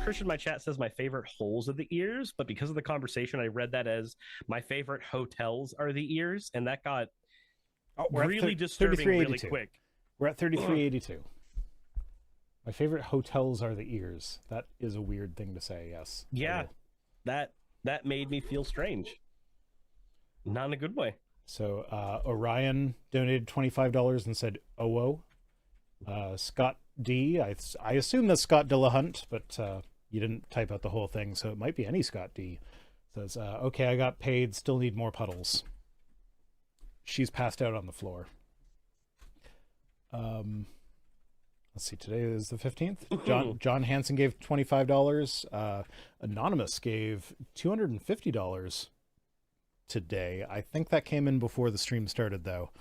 Christian in my chat says my favorite holes are the ears, but because of the conversation, I read that as my favorite hotels are the ears, and that got really disturbing really quick. We're at 3382. My favorite hotels are the ears. That is a weird thing to say, yes. Yeah, that made me feel strange. Not in a good way. So Orion donated $25 and said, "Oh, Scott D." I assume that's Scott Dillahunt, but you didn't type out the whole thing, so it might be any Scott D. Says, "Okay, I got paid. Still need more puddles." She's passed out on the floor. Let's see. Today is the 15th. John Hansen gave $25. Anonymous gave $250 today. I think that came in before the stream started, though.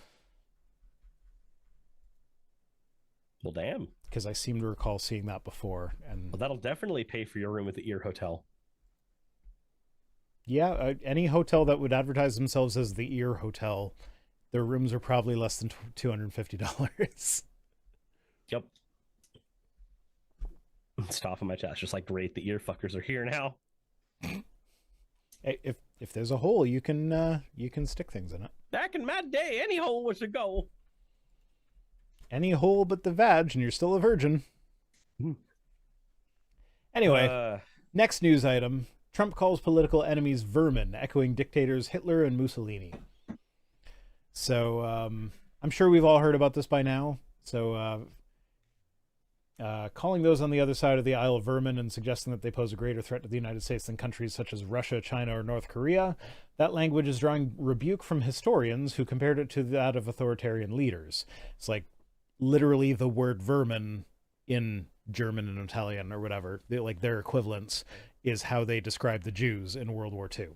Well, damn. Because I seem to recall seeing that before. And well, that'll definitely pay for your room at the Ear Hotel. Yeah, any hotel that would advertise themselves as the Ear Hotel, their rooms are probably less than $250. Yep. Stop in my chat. It's just like, great, the ear fuckers are here now. Hey, if there's a hole, you can stick things in it. Back in my day, any hole was a goal. Any hole but the vag, and you're still a virgin. Anyway, next news item. Trump calls political enemies vermin, echoing dictators Hitler and Mussolini. So, I'm sure we've all heard about this by now. So, calling those on the other side of the aisle vermin and suggesting that they pose a greater threat to the United States than countries such as Russia, China, or North Korea. That language is drawing rebuke from historians who compared it to that of authoritarian leaders. It's like literally the word vermin in German and Italian or whatever, like their equivalents, is how they describe the Jews in World War II.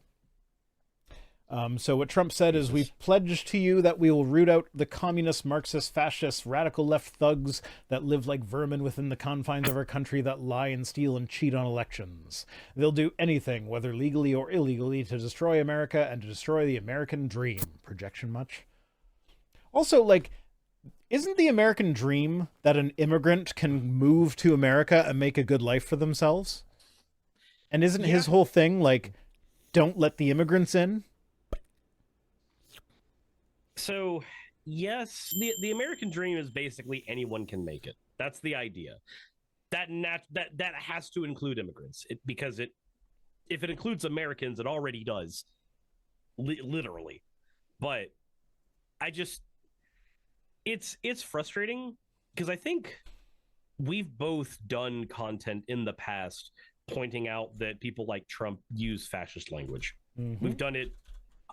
So what Trump said is, "We've pledged to you that we will root out the communist, Marxist, fascist, radical left thugs that live like vermin within the confines of our country, that lie and steal and cheat on elections. They'll do anything, whether legally or illegally, to destroy America and to destroy the American dream." Projection much? Also, like, isn't the American dream that an immigrant can move to America and make a good life for themselves? And isn't his whole thing, like, don't let the immigrants in? So, yes, the American dream is basically anyone can make it. That's the idea. That has to include immigrants, because if it includes Americans, it already does, literally. But it's frustrating because I think we've both done content in the past pointing out that people like Trump use fascist language. Mm-hmm. We've done it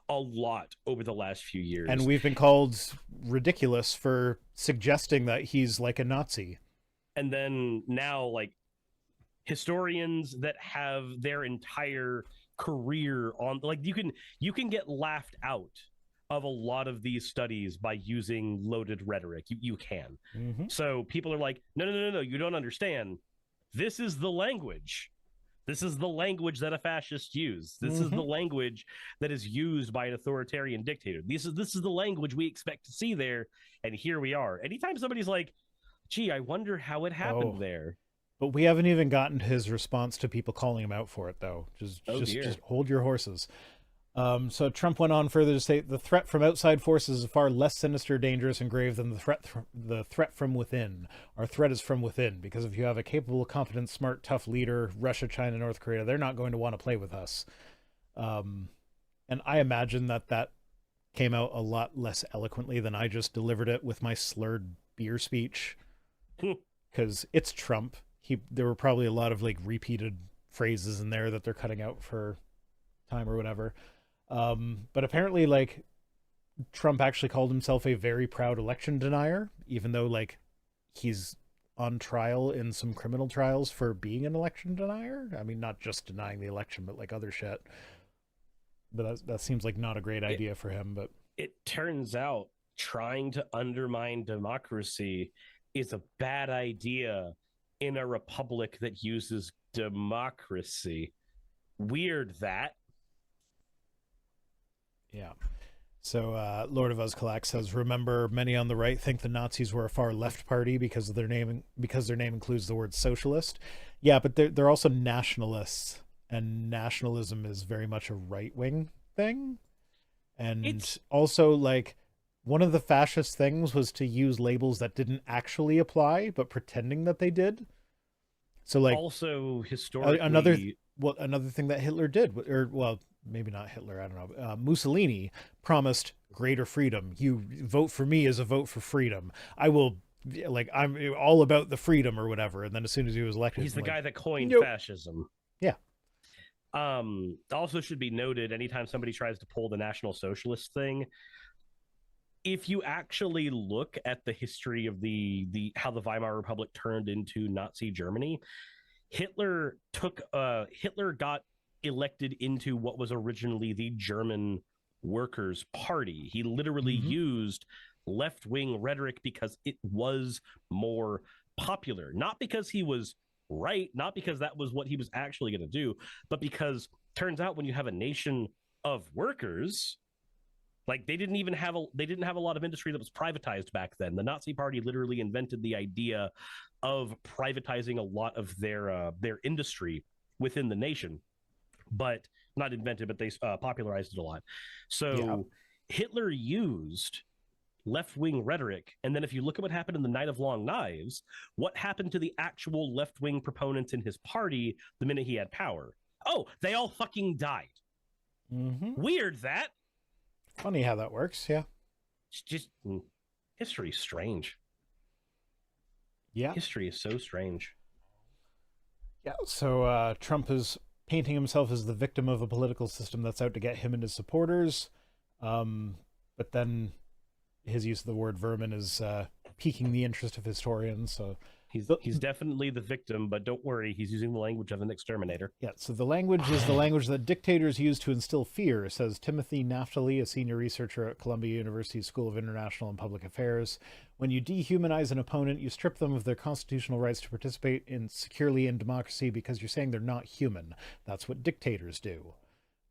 a lot over the last few years. And we've been called ridiculous for suggesting that he's like a Nazi. And then now, like, historians that have their entire career on, like, you can get laughed out of a lot of these studies by using loaded rhetoric. You can. Mm-hmm. So people are like, no, you don't understand. This is the language. This is the language that a fascist used. This is the language that is used by an authoritarian dictator. This is the language we expect to see there, and here we are. Anytime somebody's like, gee, I wonder how it happened there. But we haven't even gotten to his response to people calling him out for it, though. Just hold your horses. So Trump went on further to say, "The threat from outside forces is far less sinister, dangerous, and grave than the threat from within. Our threat is from within, because if you have a capable, competent, smart, tough leader, Russia, China, North Korea, they're not going to want to play with us." And I imagine that came out a lot less eloquently than I just delivered it with my slurred beer speech. Because it's Trump. There were probably a lot of like repeated phrases in there that they're cutting out for time or whatever. But apparently, like, Trump actually called himself a very proud election denier, even though, like, he's on trial in some criminal trials for being an election denier. I mean, not just denying the election, but like other shit. But that seems like not a great idea for him. But it turns out trying to undermine democracy is a bad idea in a republic that uses democracy. Weird that. Yeah. So Lord of Uzkalak says, remember, many on the right think the Nazis were a far left party because their name includes the word socialist. Yeah, but they're also nationalists, and nationalism is very much a right-wing thing. And also, like, one of the fascist things was to use labels that didn't actually apply, but pretending that they did. So, like, also historically, another thing that Hitler did, or well, maybe not Hitler, I don't know. Mussolini promised greater freedom. You vote for me as a vote for freedom. I will, like, I'm all about the freedom or whatever. And then as soon as he was elected, he's the guy that coined fascism. Yeah. Also should be noted, anytime somebody tries to pull the National Socialist thing, if you actually look at the history of the how the Weimar Republic turned into Nazi Germany, Hitler got elected into what was originally the German Workers' Party. He literally used left-wing rhetoric because it was more popular, not because he was right, not because that was what he was actually going to do, but because turns out when you have a nation of workers, like they didn't have a lot of industry that was privatized back then. The Nazi Party literally invented the idea of privatizing a lot of their industry within the nation, but not invented, but they popularized it a lot. So Hitler used left-wing rhetoric, and then if you look at what happened in the Night of Long Knives, what happened to the actual left-wing proponents in his party the minute he had power? Oh, they all fucking died. Weird that. Funny how that works, yeah. It's just history's strange. Yeah. History is so strange. Yeah, so Trump is painting himself as the victim of a political system that's out to get him and his supporters. But then his use of the word vermin is piquing the interest of historians. So he's definitely the victim, but don't worry, he's using the language of an exterminator. Yeah, so the language is the language that dictators use to instill fear, says Timothy Naftali, a senior researcher at Columbia University School of International and Public Affairs. When you dehumanize an opponent, you strip them of their constitutional rights to participate securely in democracy because you're saying they're not human. That's what dictators do.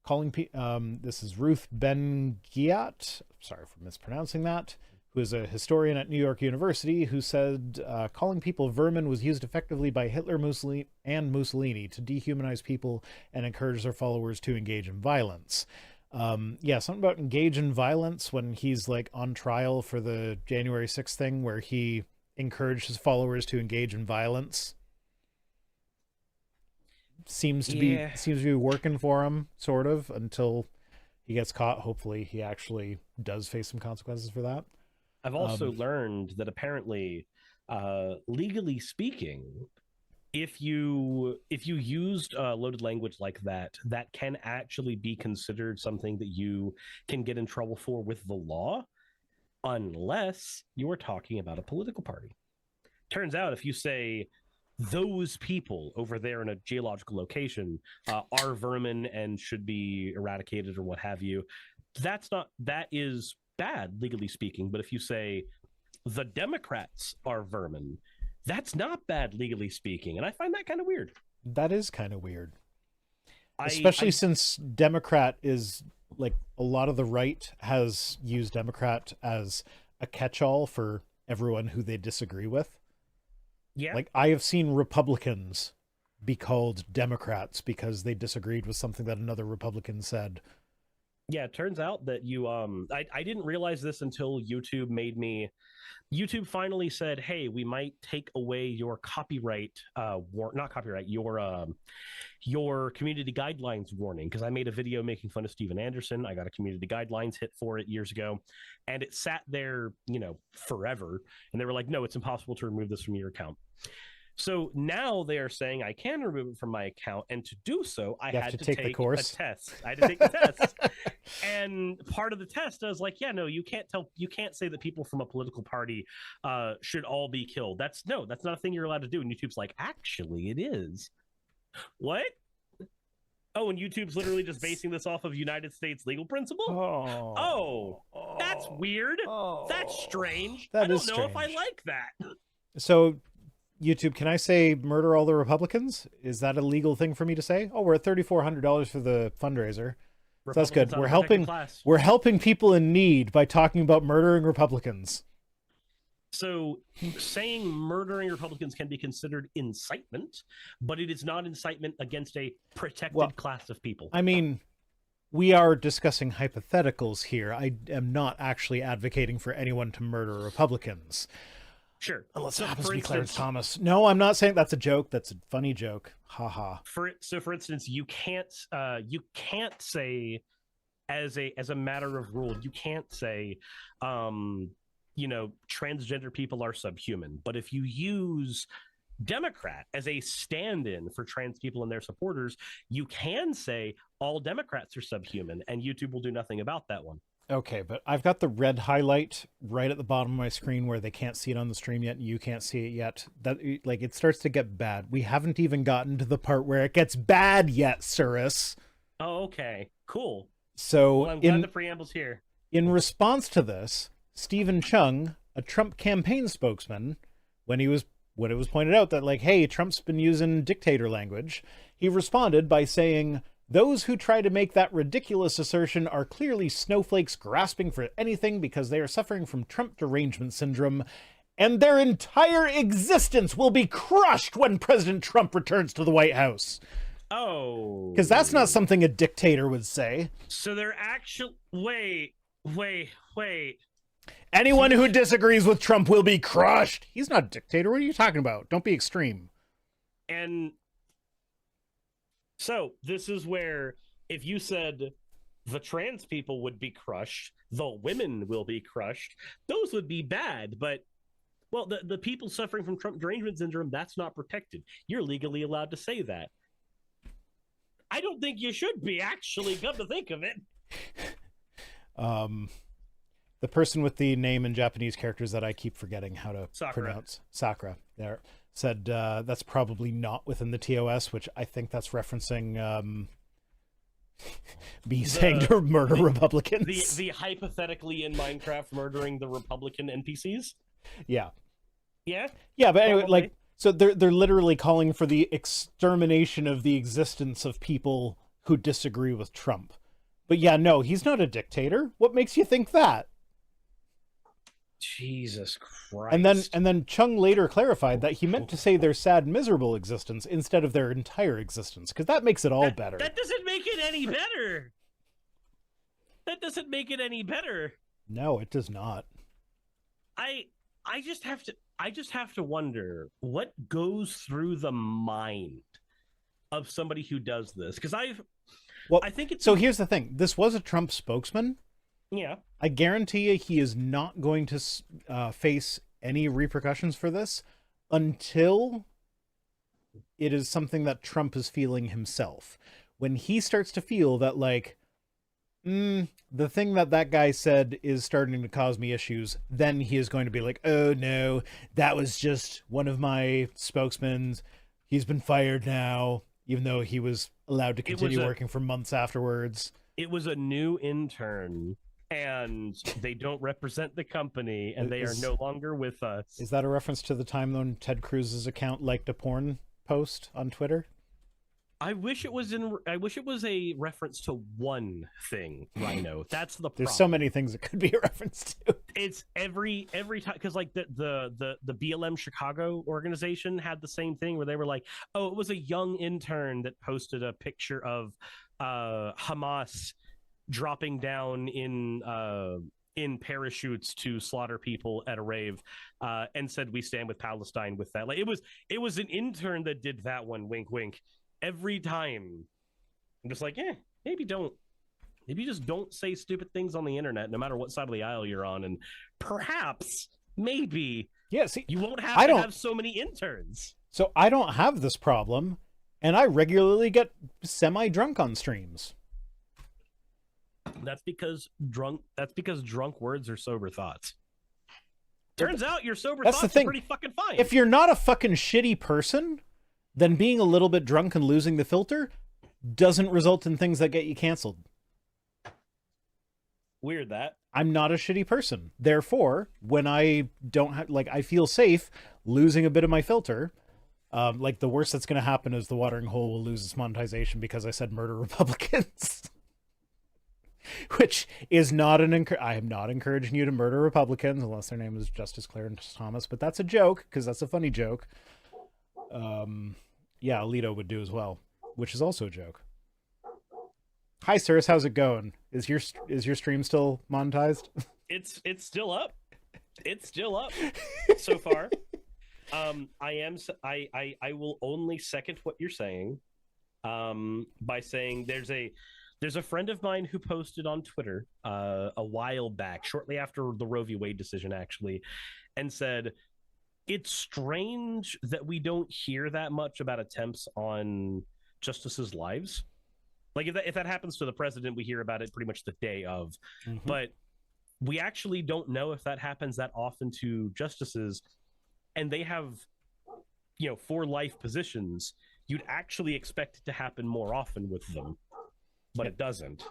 This is Ruth Ben-Ghiat, sorry for mispronouncing that, who is a historian at New York University, who said calling people vermin was used effectively by Hitler, Mussolini to dehumanize people and encourage their followers to engage in violence. Something about engage in violence when he's like on trial for the January 6th thing where he encouraged his followers to engage in violence. Seems to be working for him, sort of, until he gets caught. Hopefully he actually does face some consequences for that. I've also learned that apparently, legally speaking, if you used loaded language like that, that can actually be considered something that you can get in trouble for with the law, unless you are talking about a political party. Turns out if you say those people over there in a geological location are vermin and should be eradicated or what have you, that is bad legally speaking. But if you say the Democrats are vermin, that's not bad legally speaking, and I find that kind of weird. That is kind of weird, especially since Democrat is like a lot of the right has used Democrat as a catch-all for everyone who they disagree with. Yeah, like I have seen Republicans be called Democrats because they disagreed with something that another Republican said. Yeah, it turns out that I didn't realize this until YouTube finally said, hey, we might take away your copyright, your community guidelines warning, because I made a video making fun of Steven Anderson. I got a community guidelines hit for it years ago, and it sat there, forever. And they were like, no, it's impossible to remove this from your account. So now they are saying I can remove it from my account, and to do so, I had to take the course. A test. I had to take the test, and part of the test, I was like, "Yeah, no, you can't say that people from a political party should all be killed. That's not a thing you're allowed to do." And YouTube's like, "Actually, it is." What? Oh, and YouTube's literally just basing this off of United States legal principle? Oh, that's weird. That's strange. I don't know if I like that. So, YouTube, can I say murder all the Republicans? Is that a legal thing for me to say? Oh, we're at $3,400 for the fundraiser. So that's good. We're helping people in need by talking about murdering Republicans. So saying murdering Republicans can be considered incitement, but it is not incitement against a protected class of people. I mean, we are discussing hypotheticals here. I am not actually advocating for anyone to murder Republicans. Sure. Unless it happens to be Clarence Thomas. No, I'm not saying that's a joke. That's a funny joke. Haha. For instance, you can't say as a matter of rule, you can't say transgender people are subhuman. But if you use Democrat as a stand-in for trans people and their supporters, you can say all Democrats are subhuman, and YouTube will do nothing about that one. Okay, but I've got the red highlight right at the bottom of my screen where they can't see it on the stream yet, and you can't see it yet. That, like, it starts to get bad. We haven't even gotten to the part where it gets bad yet, Suris. Oh, okay. Cool. So I'm glad the preamble's here. In response to this, Stephen Chung, a Trump campaign spokesman, when it was pointed out that, like, hey, Trump's been using dictator language, he responded by saying, "Those who try to make that ridiculous assertion are clearly snowflakes grasping for anything because they are suffering from Trump derangement syndrome, and their entire existence will be crushed when President Trump returns to the White House." Oh. Because that's not something a dictator would say. So they're actually... Wait. Anyone who disagrees with Trump will be crushed. He's not a dictator. What are you talking about? Don't be extreme. And so this is where if you said the trans people would be crushed, the women will be crushed, those would be bad. But, well, the people suffering from Trump derangement syndrome, that's not protected. You're legally allowed to say that. I don't think you should be, actually, come to think of it. The person with the name in Japanese characters that I keep forgetting how to pronounce, Sakura, there, said that's probably not within the TOS, which I think that's referencing me saying to murder Republicans. The hypothetically in Minecraft murdering the Republican NPCs? Yeah. Yeah? Yeah, but anyway, like, so they're literally calling for the extermination of the existence of people who disagree with Trump. But yeah, no, he's not a dictator. What makes you think that? Jesus Christ. And then Chung later clarified that he meant to say their sad, miserable existence instead of their entire existence, because that makes it all better. That doesn't make it any better. That doesn't make it any better. No, it does not. I just have to wonder what goes through the mind of somebody who does this, because I think it's... So here's the thing. This was a Trump spokesman. Yeah. I guarantee you he is not going to face any repercussions for this until it is something that Trump is feeling himself. When he starts to feel that, like, the thing that guy said is starting to cause me issues, then he is going to be like, oh no, that was just one of my spokesmen. He's been fired now, even though he was allowed to continue working for months afterwards. It was a new intern, and they don't represent the company, and they are no longer with us. Is that a reference to the time when Ted Cruz's account liked a porn post on Twitter? I wish it was a reference to one thing, Rhino. That's the problem. There's so many things it could be a reference to. It's every time, because like the BLM Chicago organization had the same thing where they were like, oh, it was a young intern that posted a picture of Hamas dropping down in parachutes to slaughter people at a rave, and said we stand with Palestine with that. Like it was an intern that did that one. Wink, wink. Every time, I'm just like, maybe just don't say stupid things on the internet, no matter what side of the aisle you're on, and perhaps, maybe, you won't have to have so many interns. So I don't have this problem, and I regularly get semi-drunk on streams. That's because drunk words are sober thoughts. Turns out your sober thoughts are pretty fucking fine. If you're not a fucking shitty person, then being a little bit drunk and losing the filter doesn't result in things that get you canceled. Weird that. I'm not a shitty person. Therefore, when I don't have, like, I feel safe losing a bit of my filter, like, the worst that's going to happen is the watering hole will lose its monetization because I said murder Republicans. Which is not I am not encouraging you to murder Republicans unless their name is Justice Clarence Thomas, but that's a joke because that's a funny joke. Yeah, Alito would do as well, which is also a joke. Hi, Suris, how's it going? Is your stream still monetized? It's still up. It's still up so far. I will only second what you're saying by saying there's a friend of mine who posted on Twitter a while back, shortly after the Roe v. Wade decision, actually, and said, it's strange that we don't hear that much about attempts on justices' lives. Like, if that happens to the president, we hear about it pretty much the day of. Mm-hmm. But we actually don't know if that happens that often to justices, and they have, 4 life positions. You'd actually expect it to happen more often with them, but it doesn't.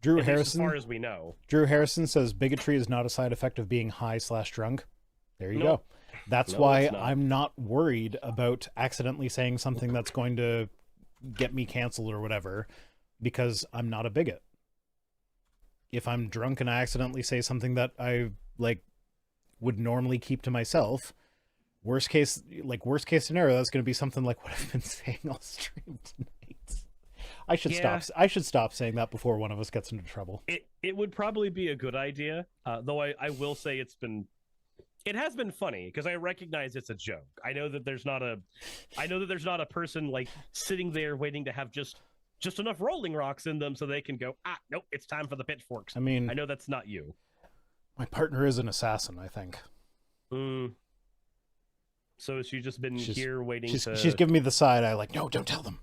Drew At Harrison, as far as we know. Drew Harrison says bigotry is not a side effect of being high/drunk. There you go. That's why I'm not worried about accidentally saying something that's going to get me canceled or whatever, because I'm not a bigot. If I'm drunk and I accidentally say something that I would normally keep to myself, worst case scenario, that's going to be something like what I've been saying all stream tonight. I should stop saying that before one of us gets into trouble. It would probably be a good idea, though I will say it has been funny because I recognize it's a joke. I know that there's not a person sitting there waiting to have just enough Rolling Rocks in them so they can go, nope, it's time for the pitchforks. I mean, I know that's not you. My partner is an assassin, I think. So she's just been here waiting She's giving me the side eye, no, don't tell them.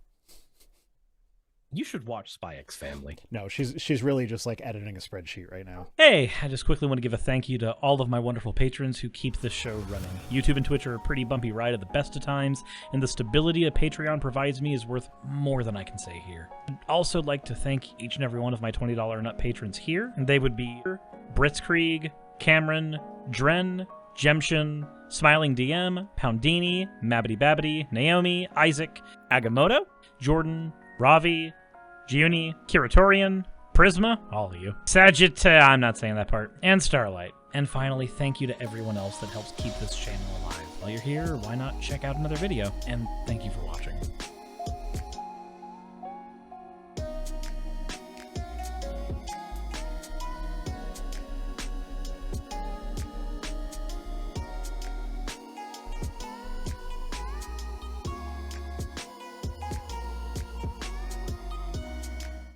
You should watch Spy X Family. No, she's really just editing a spreadsheet right now. Hey, I just quickly want to give a thank you to all of my wonderful patrons who keep this show running. YouTube and Twitch are a pretty bumpy ride at the best of times, and the stability a Patreon provides me is worth more than I can say here. I'd also like to thank each and every one of my $20 and up patrons here, and they would be Britzkrieg, Cameron, Dren, Jemshin, Smiling DM, Poundini, Mabbity Babbity, Naomi, Isaac, Agamotto, Jordan, Ravi, Giuni, Kiratorian, Prisma, all of you, I'm not saying that part, and Starlight. And finally, thank you to everyone else that helps keep this channel alive. While you're here, why not check out another video? And thank you for watching.